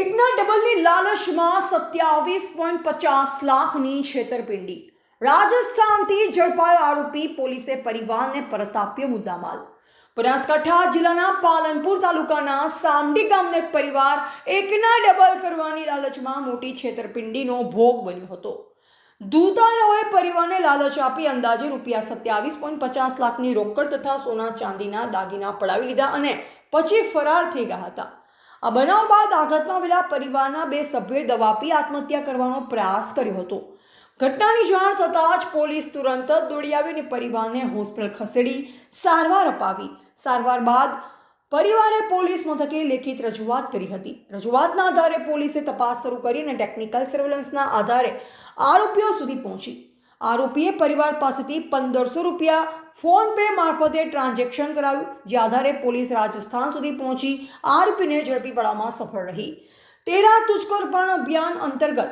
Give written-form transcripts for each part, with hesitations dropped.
એકના ડબલની લાલચમાં 27.50 લાખની છેતરપિંડી। રાજસ્થાનથી ઝડપાયો આરોપી, પોલીસે પરિવારને પરત આપ્યો મુદ્દામાલ। બનાસકાંઠા જિલ્લાના પાલનપુર તાલુકાના સામડી ગામનો એક પરિવાર એકના ડબલ કરવાની લાલચમાં મોટી છેતરપિંડીનો ભોગ બન્યો હતો। દૂતારોએ પરિવારને લાલચ આપી અંદાજે રૂપિયા 27.50 લાખની રોકડ તથા સોના ચાંદીના દાગીના પડાવી લીધા અને પછી ફરાર થઈ ગયા હતા। આ બનાવ બાદ આઘાતમાં આવેલા પરિવારના બે સભ્યોએ દવા પી આત્મહત્યા કરવાનો પ્રયાસ કર્યો હતો। ઘટનાની જાણ થતાં જ પોલીસ તુરંત દોડી આવી અને પરિવારને હોસ્પિટલ ખસેડી સારવાર અપાવી। સારવાર બાદ પરિવારે પોલીસ મથકે લેખિત રજૂઆત કરી હતી। રજૂઆતના આધારે પોલીસે તપાસ શરૂ કરી અને ટેકનિકલ સર્વેલન્સના આધારે આરોપીઓ સુધી પહોંચી। આરોપીએ પરિવાર પાસેથી 1500 રૂપિયા ફોન પે મારફતે ટ્રાન્ઝેક્શન કરાવ્યું, જે આધારે પોલીસ રાજસ્થાન સુધી પહોંચી આરોપીને ઝડપી પાડવામાં સફળ રહી। તેરા તુજકો અર્પણ અભિયાન અંતર્ગત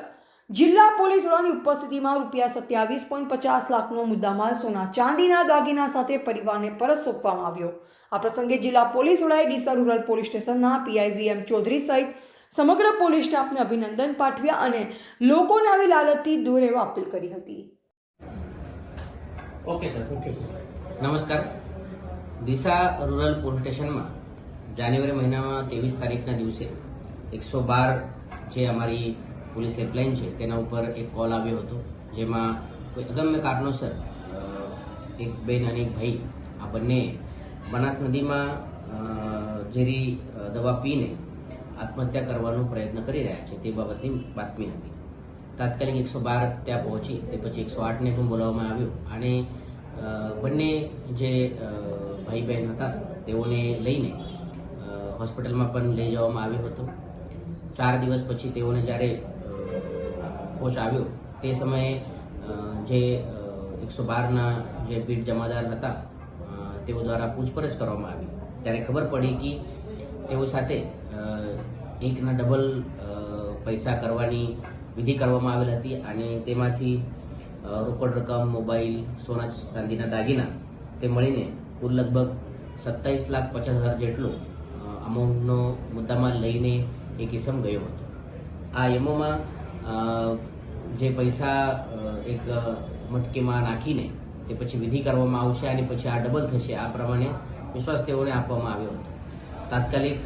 જિલ્લા પોલીસ વડાની ઉપસ્થિતિમાં રૂપિયા 27.50 લાખનો મુદ્દામાલ સોના ચાંદીના દાગીના સાથે પરિવારને પરત સોંપવામાં આવ્યો। આ પ્રસંગે જિલ્લા પોલીસ વડાએ ડીસા રૂરલ પોલીસ સ્ટેશનના પીઆઈ વીએમ ચૌધરી સહિત સમગ્ર પોલીસ સ્ટાફને અભિનંદન પાઠવ્યા અને લોકોને આવી લાલચથી દૂર રહેવા અપીલ કરી હતી। Okay sir. नमस्कार। दिशा रूरल पोलीस स्टेशन में जान्युआरी महीना में 23 तारीखना दिवसे 112 जे अमारी पुलिस हेल्पलाइन है तेना ऊपर एक कॉल आव्यो हतो, जेमां कोई अगम्य कारणोसर एक बेन अने एक भाई आ बंने बनास नदी में झेरी दवा पीने आत्महत्या करवानो प्रयत्न करी रह्या छे ते बाबतनी बातमी हती। तात्कालिक 112 ત્યાં પહોંચી તે પછી 108 ને પણ બોલાવવામાં આવ્યો અને બંને જે ભાઈ બહેન હતા તેઓને લઈને હોસ્પિટલમાં પણ લઈ જવામાં આવ્યો હતો। 4 દિવસ પછી તેઓને જ્યારે હોશ આવ્યો તે સમયે જે 112 ના જે પીડ જમાદાર હતા તેઓ દ્વારા પૂછપરછ કરવામાં આવી ત્યારે ખબર પડી કે તેઓ સાથે એકના ડબલ પૈસા કરવાની વિધિ કરવામાં આવેલ હતી અને તેમાંથી રોકડ રકમ, મોબાઈલ, સોના ચાંદીના દાગીના તે મળીને કુલ લગભગ 27,50,000 જેટલો અમાઉન્ટનો મુદ્દામાલ લઈને એક ઇસમ ગયો હતો। આ એમોમાં જે પૈસા એક મટકીમાં નાખીને તે પછી વિધિ કરવામાં આવશે અને પછી આ ડબલ થશે આ પ્રમાણે વિશ્વાસ તેઓને આપવામાં આવ્યો હતો। તાત્કાલિક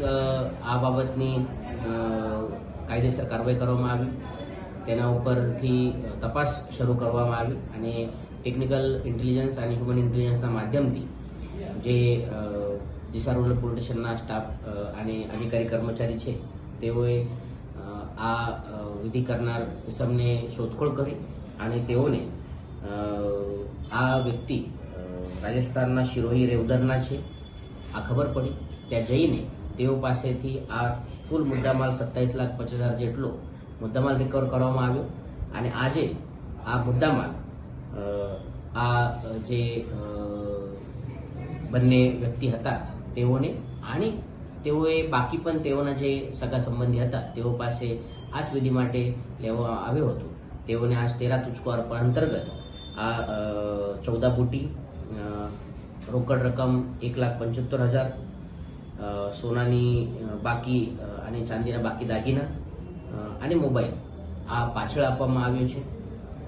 આ બાબતની કાયદેસર કાર્યવાહી કરવામાં આવી, તેના ઉપરથી તપાસ શરૂ કરવામાં આવી અને ટેકનિકલ ઇન્ટેલિજન્સ અને હ્યુમન ઇન્ટેલિજન્સના માધ્યમથી જે દિશા રૂરલ પોલીસ સ્ટેશનના સ્ટાફ અને અધિકારી કર્મચારી છે તેઓએ આ વિધિ કરનાર ઇસમને શોધખોળ કરી અને તેઓને આ વ્યક્તિ રાજસ્થાનના શિરોહી રેવદરના છે આ ખબર પડી। ત્યાં જઈને તેઓ પાસેથી આ કુલ મુદ્દામાલ 27,50,000 જેટલો મુદ્દામાલ રિકવર કરવામાં આવ્યો અને આજે આ મુદ્દામાલ આ જે બંને વ્યક્તિ હતા તેઓને અને તેઓએ બાકી પણ તેઓના જે સગા સંબંધી હતા તેઓ પાસે આ જ વિધિ માટે લેવામાં આવ્યો હતો। તેઓને આજ તેરા તુજકો અર્પણ અંતર્ગત આ 14 બુટી, રોકડ રકમ 1,75,000, સોનાની બાકી અને ચાંદીના બાકી દાગીના અને મોબાઈલ આ પાછળ આપવામાં આવ્યો છે।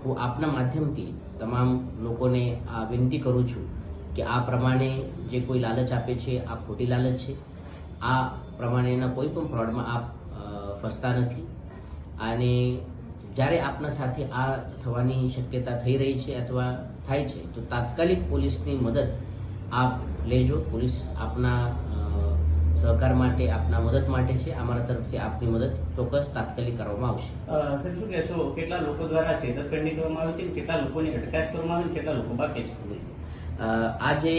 હું આપના માધ્યમથી તમામ લોકોને આ વિનંતી કરું છું કે આ પ્રમાણે જે કોઈ લાલચ આપે છે આ ખોટી લાલચ છે। આ પ્રમાણેના કોઈ પણ ફ્રોડમાં આપ ફસતા નથી અને જ્યારે આપના સાથે આ થવાની શક્યતા થઈ રહી છે અથવા થાય છે તો તાત્કાલિક પોલીસની મદદ આપ લેજો। પોલીસ આપના સહકાર માટે, આપના મદદ માટે છે। અમારા તરફથી આપની મદદ ચોક્કસ તાત્કાલિક કરવામાં આવશે। સર, શું કહેશો, કેટલા લોકો દ્વારા છેતરપિંડી કરવામાં આવી હતી, કેટલા લોકોની અટકાયત કરવામાં આવી, કેટલા લોકો બાકી છે? આ જે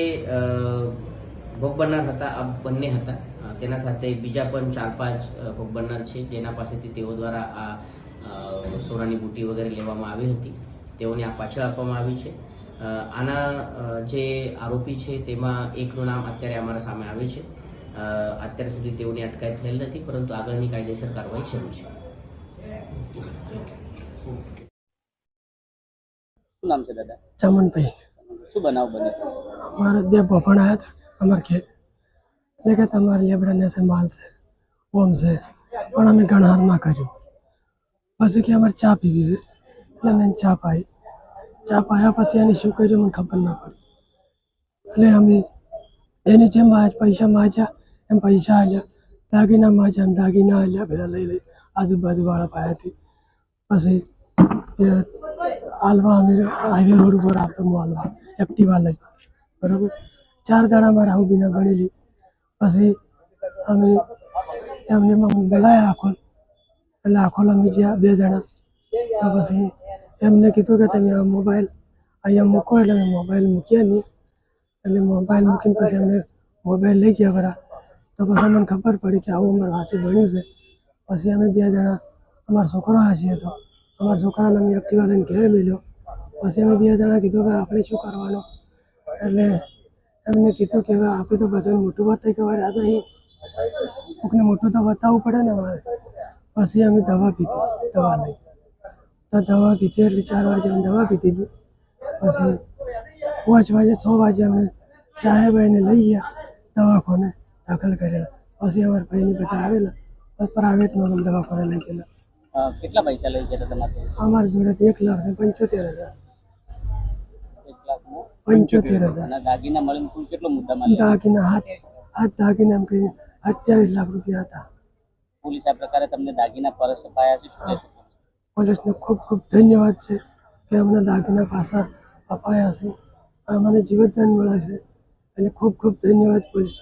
ભોગ બનનાર હતા આ બંને હતા, તેના સાથે બીજા પણ 4-5 ભોગ બનનાર છે જેના પાસેથી તેઓ દ્વારા આ સોનાની બુટી વગેરે લેવામાં આવી હતી, તેઓને આ પાછળ આપવામાં આવી છે। આના જે આરોપી છે તેમાં એકનું નામ અત્યારે અમારા સામે આવે છે। અત્યાર સુધી તેઓની અટકાયત થયેલ નથી, પરંતુ આગળની કાયદેસર કાર્યવાહી શરૂ છે। શું નામ છે દાદા? ચમનભાઈ। શું બનાવ બન્યો? हमारे दे भोपण आया था हमारे खेत, लेकिन हमारे लेबड़ा ने से माल से ओम से પણ અમે ગણહાર ના કર્યું. પછી કે અમારે ચા પીવી છે એટલે મેં ચા પાઈ. ચા પાયા પછી એને શું કર્યું મને ખબર ના પડી. એટલે અમે એની જેમ પૈસા માગ્યા એમ પૈસા આલ્યા, દાગીના માગ્યા એમ દાગીના આલ્યા, બધા લઈ આજુબાજુવાળા પાસેથી. પછી હાલવા અમે હાઈવે રોડ ઉપર આવતો હું હાલવા એક્ટિવા લઈ, બરાબર. 4 દાડા મારે આવું બીના બનેલી. પછી અમે એમને બોલાયા આખોલ, એટલે આખોલ અમે જ્યાં 2 જણા. તો પછી એમને કીધું કે તમે આ મોબાઈલ અહીંયા મૂકો, એટલે મેં મોબાઈલ મૂક્યા નહીં. એટલે મોબાઈલ મૂકીને પછી અમને મોબાઈલ લઈ ગયા ખરા. તો પછી અમને ખબર પડી કે આવું અમારું હાંસી બન્યું છે. પછી અમે 2 જણા, અમારો છોકરો હાંસી હતો, અમારા છોકરાને અમે એક્ટિવા લઈને ઘેર મેલ્યો. પછી અમે 2 જણા કીધું કે આપણે શું કરવાનું, એટલે એમને કીધું કે હવે આપણે તો બધાને મોટું બતાવી કે યાદ નહીં, કોકને મોટું તો બતાવવું પડે ને અમારે. પછી અમે દવા પીધી, દવા લઈ. તો દવા પીધી એટલે 4 વાગે અમે દવા પીધી. પછી 5 વાગે 6 વાગે અમને સાહેબ એને લઈ ગયા દવાખાને દાખલ કરેલા. પછી અમારા ભાઈની બધા આવેલા, પ્રાઇવેટમાં અમે દવાખાને લઈ ગયેલા. કેટલા પૈસા લઈ ગયા હતા તમારે? અમારી જોડેથી 1,75,000. 1,75,000. 75,000 અને દાગીના મળીને કુલ કેટલો મુદ્દામાલ લેવો? દાગીના હાથ દાગીના એમ કહીને 27 લાખ રૂપિયા હતા. પોલીસ આ પ્રકારે તમને દાગીના પરત અપાયા છે, શું કહેશો? પોલીસને ખૂબ ખૂબ ધન્યવાદ છે કે અમને દાગીના પાછા અપાયા છે, અમને જીવતદાન મળે છે, એટલે ખૂબ ખૂબ ધન્યવાદ પોલીસ.